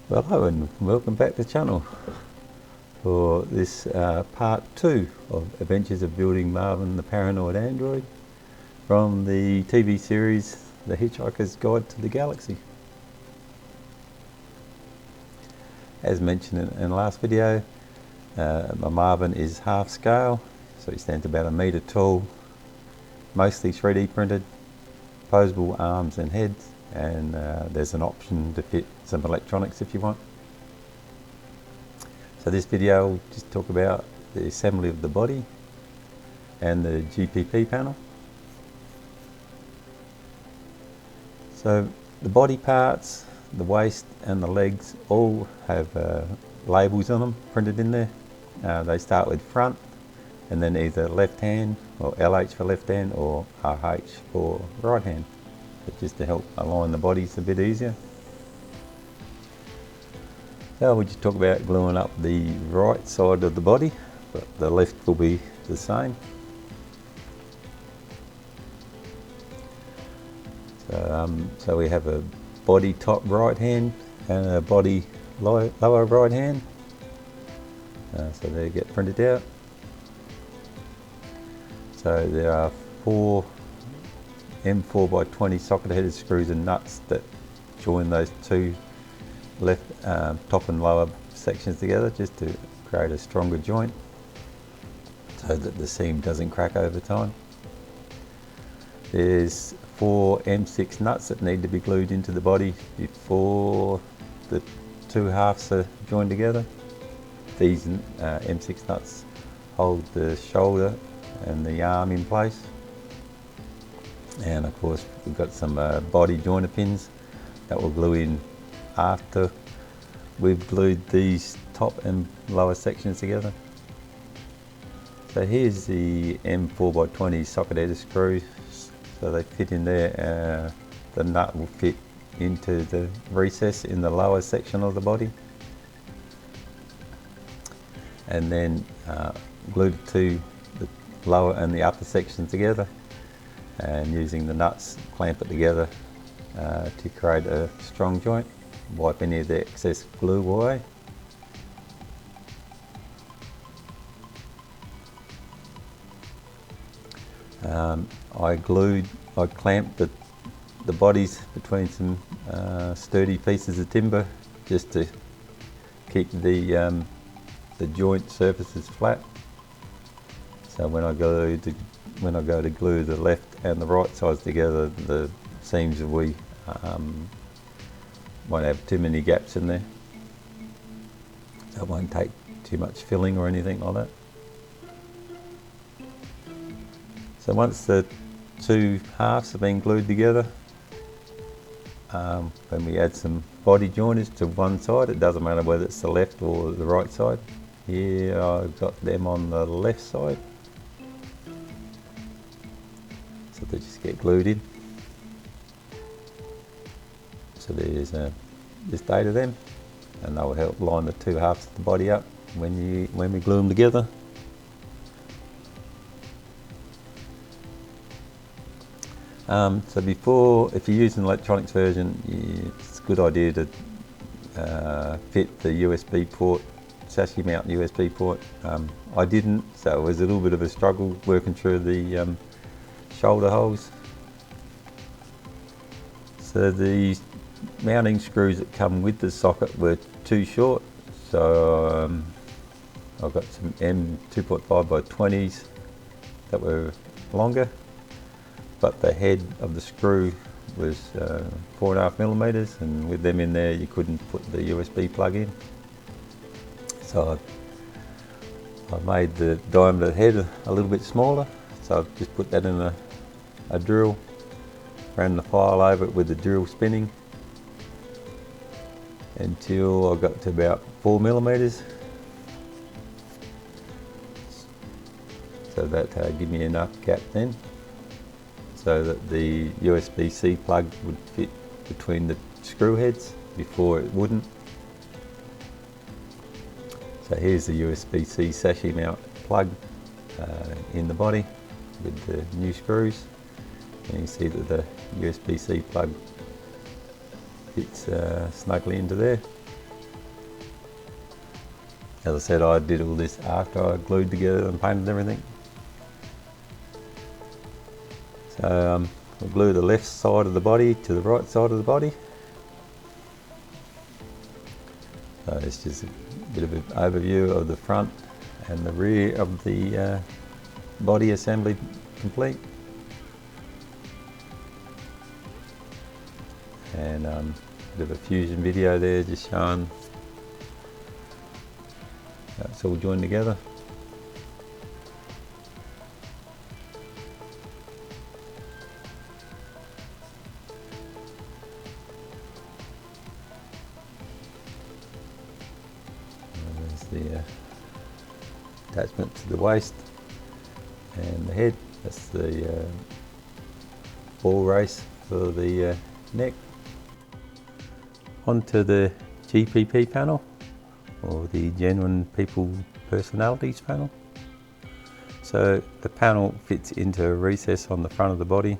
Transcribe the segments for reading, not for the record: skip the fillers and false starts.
Well, hello and welcome back to the channel for this part 2 of Adventures of Building Marvin the Paranoid Android from the TV series The Hitchhiker's Guide to the Galaxy. As mentioned in the last video, my Marvin is half scale, so he stands about 1 metre tall, mostly 3D printed, posable arms and heads, and there's an option to fit some electronics if you want. So this video will just talk about the assembly of the body and the GPP panel. So the body parts, the waist and the legs all have labels on them printed in there. They start with front and then either left hand, or LH for left hand, or RH for right hand, but just to help align the bodies a bit easier. So we'll just talk about gluing up the right side of the body, but the left will be the same. So we have a body top right hand and a body lower right hand. So they get printed out. So there are 4 M4x20 socket-headed screws and nuts that join those two left top and lower sections together, just to create a stronger joint so that the seam doesn't crack over time. There's 4 M6 nuts that need to be glued into the body before the two halves are joined together. These M6 nuts hold the shoulder and the arm in place, and of course we've got some body joiner pins that will glue in after we've glued these top and lower sections together. So here's the M4x20 socket-headed screws, so they fit in there. The nut will fit into the recess in the lower section of the body, and then glued to the lower and the upper section together, and using the nuts clamp it together to create a strong joint. Wipe any of the excess glue away. I clamped the bodies between some sturdy pieces of timber, just to keep the joint surfaces flat. So when I go to glue the left and the right sides together, the seams won't have too many gaps in there, so it won't take too much filling or anything like that. So once the two halves have been glued together, then we add some body joiners to one side. It doesn't matter whether it's the left or the right side. Here I've got them on the left side, so they just get glued in. So there's just 8 of them, and they will help line the two halves of the body up when we glue them together. So if you're using an electronics version, it's a good idea to fit the USB port, chassis mount USB port. I didn't, so it was a little bit of a struggle working through the shoulder holes. So the mounting screws that come with the socket were too short, so I've got some M2.5x20s that were longer, but the head of the screw was 4.5mm, and with them in there you couldn't put the USB plug in. So I made the diameter head a little bit smaller, so I've just put that in a drill, ran the file over it with the drill spinning until I got to about 4mm. So that gave me enough gap then, so that the USB-C plug would fit between the screw heads. Before it wouldn't. So here's the USB-C sachet mount plug in the body with the new screws, and you can see that the USB-C plug fits snugly into there. As I said, I did all this after I glued together and painted everything. So we'll glue the left side of the body to the right side of the body. So it's just a bit of an overview of the front and the rear of the body assembly complete. And a bit of a fusion video there just showing how it's all joined together. The attachment to the waist and the head. That's the ball race for the neck. Onto the GPP panel, or the Genuine People Personalities panel. So the panel fits into a recess on the front of the body,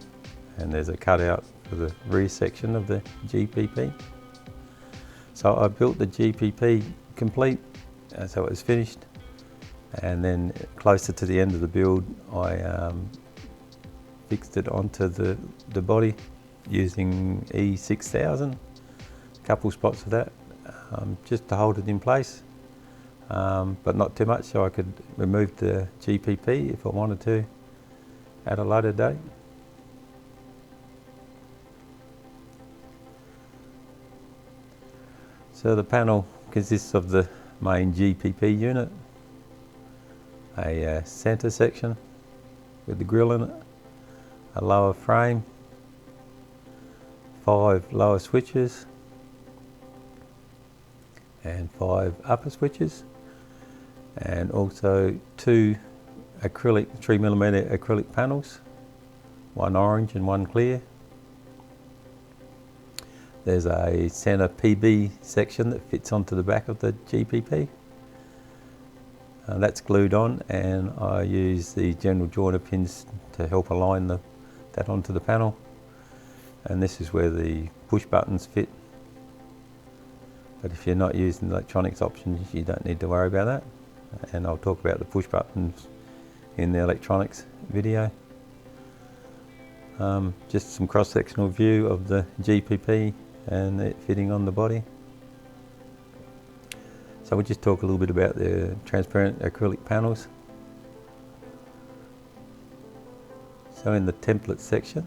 and there's a cutout for the rear section of the GPP. So I built the GPP complete, so it was finished, and then closer to the end of the build I fixed it onto the body using E6000, a couple spots of that, just to hold it in place, but not too much, so I could remove the GPP if I wanted to at a later date. So the panel consists of the main GPP unit, a centre section with the grill in it, a lower frame, 5 lower switches and 5 upper switches, and also 2 acrylic 3mm acrylic panels, one orange and one clear. There's a centre PB section that fits onto the back of the GPP. That's glued on, and I use the general joiner pins to help align that onto the panel. And this is where the push buttons fit. But if you're not using electronics options, you don't need to worry about that. And I'll talk about the push buttons in the electronics video. Just some cross-sectional view of the GPP and it fitting on the body. So we'll just talk a little bit about the transparent acrylic panels. So in the template section,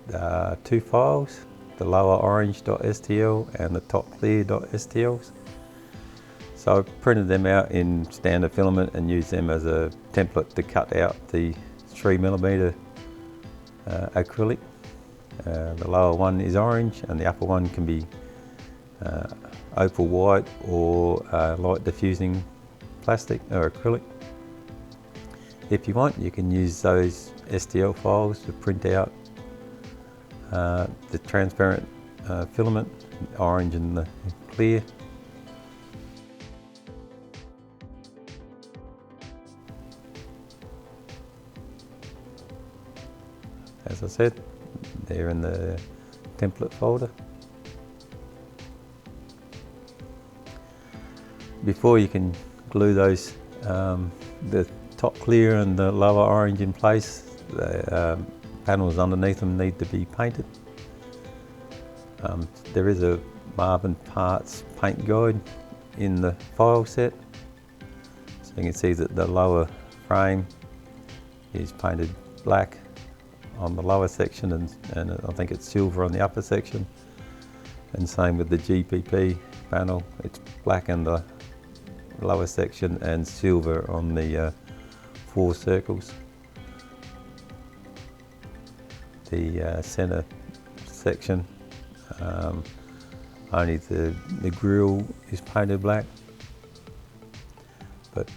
there are 2 files, the lower orange.stl and the top clear.stls. So I printed them out in standard filament and used them as a template to cut out the 3mm acrylic. The lower one is orange and the upper one can be opal white or light diffusing plastic or acrylic. If you want, you can use those STL files to print out the transparent filament, orange and the clear. As I said, they're in the template folder. Before you can glue those, the top clear and the lower orange in place, the panels underneath them need to be painted. There is a Marvin parts paint guide in the file set. So you can see that the lower frame is painted black on the lower section, and I think it's silver on the upper section. And same with the GPP panel, it's black in the lower section and silver on the 4 circles. The centre section, only the grill is painted black, but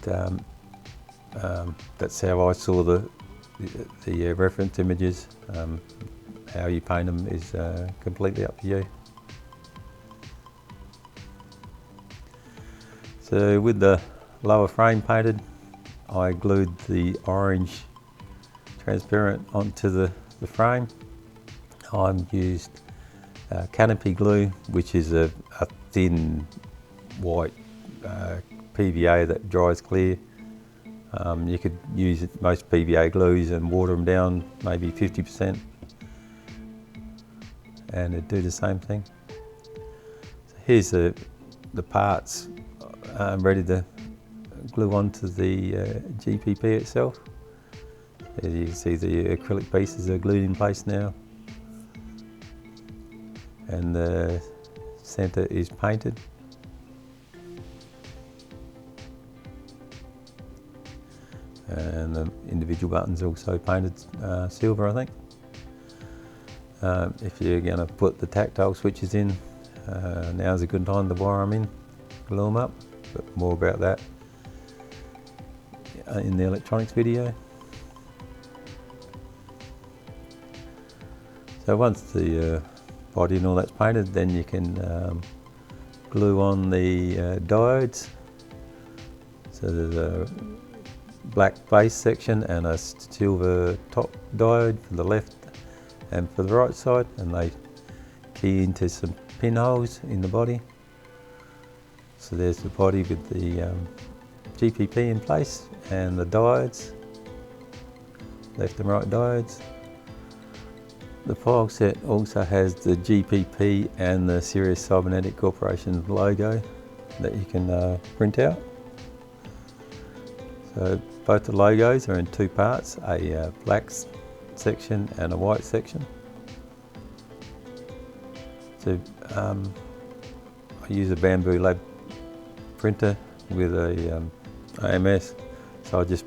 that's how I saw the reference images. How you paint them is completely up to you. So with the lower frame painted, I glued the orange transparent onto the frame. I've used canopy glue, which is a thin white PVA that dries clear. You could use most PVA glues and water them down maybe 50% and it'd do the same thing. So here's the parts ready to glue onto the GPP itself. As you can see, the acrylic pieces are glued in place now and the centre is painted. And the individual buttons also painted silver, I think. If you're going to put the tactile switches in, now's a good time to wire them in, glue them up, but more about that in the electronics video. So once the body and all that's painted, then you can glue on the diodes. So there's a black base section and a silver top diode for the left and for the right side, and they key into some pinholes in the body. So there's the body with the GPP in place and the diodes, left and right diodes. The file set also has the GPP and the Sirius Cybernetic Corporation logo that you can print out. So both the logos are in two parts, a black section and a white section. So I use a Bamboo Lab printer with a AMS, so I just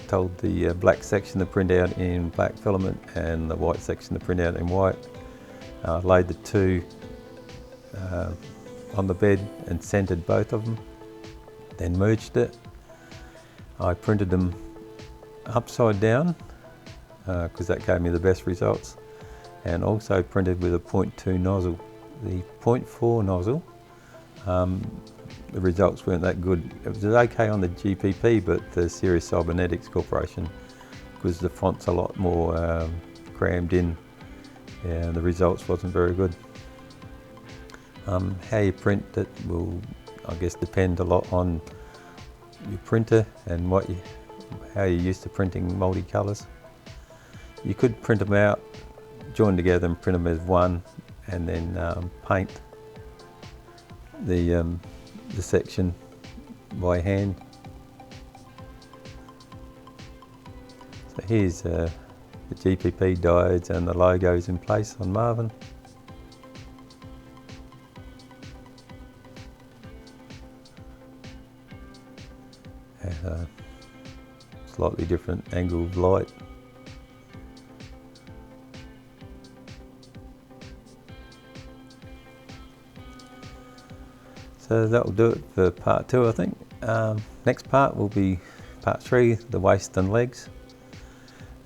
told the black section to print out in black filament and the white section to print out in white. Laid the two on the bed and centered both of them, then merged it. I printed them upside down because that gave me the best results, and also printed with a 0.2 nozzle. The 0.4 nozzle, the results weren't that good. It was okay on the GPP, but the Sirius Cybernetics Corporation, because the font's a lot more crammed in, and the results wasn't very good. How you print it will, I guess, depend a lot on your printer and how you're used to printing multicolours. You could print them out, join together and print them as one, and then paint the section by hand. So here's the GPP diodes and the logos in place on Marvin. And slightly different angle of light. So that will do it for part 2, I think. Next part will be part 3, the waist and legs.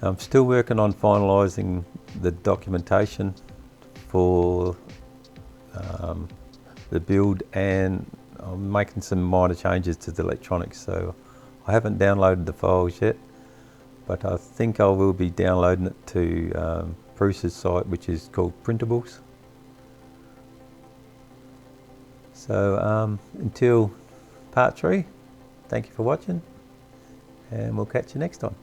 I'm still working on finalising the documentation for the build, and I'm making some minor changes to the electronics, so I haven't downloaded the files yet, but I think I will be downloading it to Bruce's site, which is called Printables. So until part 3, thank you for watching, and we'll catch you next time.